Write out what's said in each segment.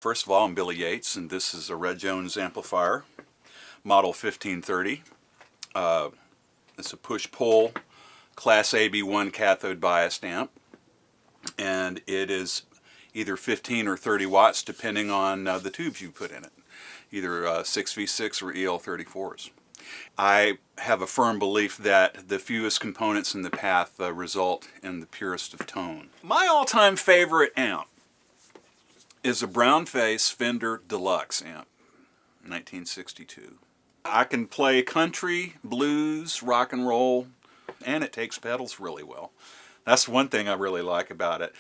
First of all, I'm Billy Yates, and this is a Red Jones amplifier, model 1530. It's a push-pull Class AB1 cathode biased amp, and it is either 15 or 30 watts depending on the tubes you put in it, either 6V6 or EL34s. I have a firm belief that the fewest components in the path result in the purest of tone. My all-time favorite amp is a brown face Fender Deluxe amp, 1962. I can play country, blues, rock and roll, and it takes pedals really well. That's one thing I really like about it.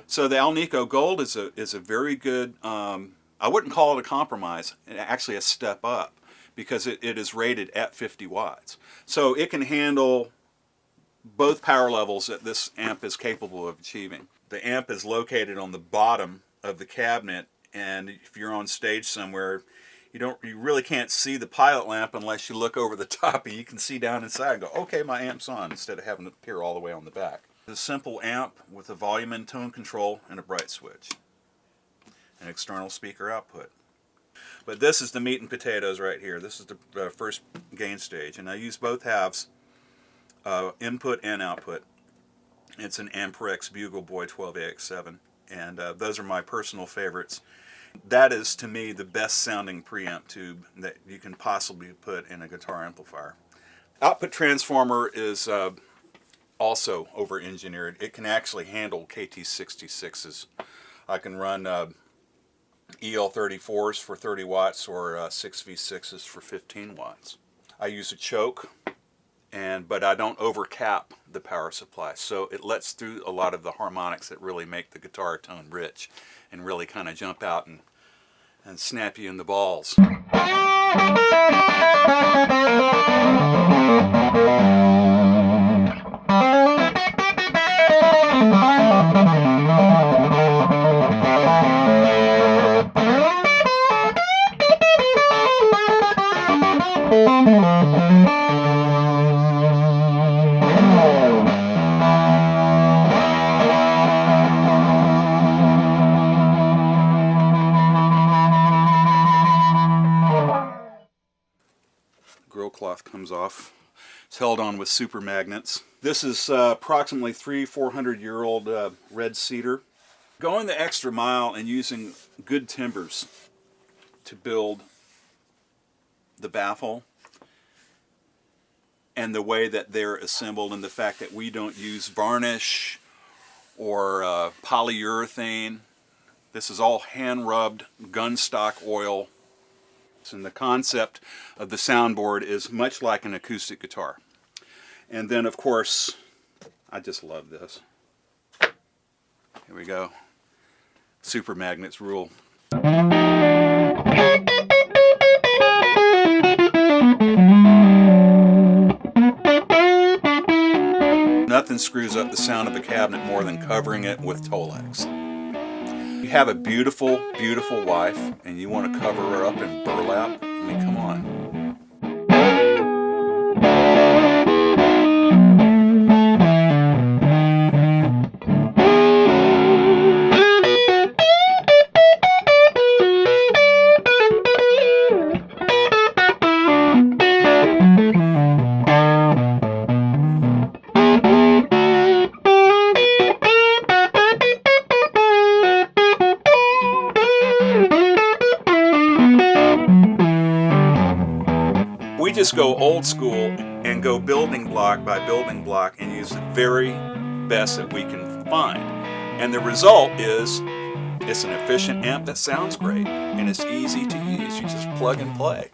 So the Alnico Gold is a very good, I wouldn't call it a compromise, actually a step up, because it is rated at 50 watts. So it can handle both power levels that this amp is capable of achieving. The amp is located on the bottom of the cabinet, and if you're on stage somewhere, you really can't see the pilot lamp unless you look over the top, and you can see down inside and go, okay, my amp's on, instead of having to appear all the way on the back. It's a simple amp with a volume and tone control and a bright switch. An external speaker output. But this is the meat and potatoes right here. This is the first gain stage, and I use both halves, input and output. It's an Amplifier Bugle Boy 12AX7, and those are my personal favorites. That is, to me, the best sounding preamp tube that you can possibly put in a guitar amplifier. Output transformer is also over-engineered. It can actually handle KT66s. I can run EL34s for 30 watts or 6V6s for 15 watts. I use a choke, but I don't overcap the power supply, so it lets through a lot of the harmonics that really make the guitar tone rich and really kind of jump out and snap you in the balls. Grill cloth comes off. It's held on with super magnets. This is approximately 400-year-old red cedar. Going the extra mile and using good timbers to build the baffle and the way that they're assembled, and the fact that we don't use varnish or polyurethane. This is all hand-rubbed gun stock oil. And the concept of the soundboard is much like an acoustic guitar. And then, of course, I just love this. Here we go. Super magnets rule. Nothing screws up the sound of a cabinet more than covering it with Tolex. You have a beautiful, beautiful wife, and you want to cover her up in burlap? I mean, come on. We just go old school and go building block by building block and use the very best that we can find. And the result is it's an efficient amp that sounds great, and it's easy to use. You just plug and play.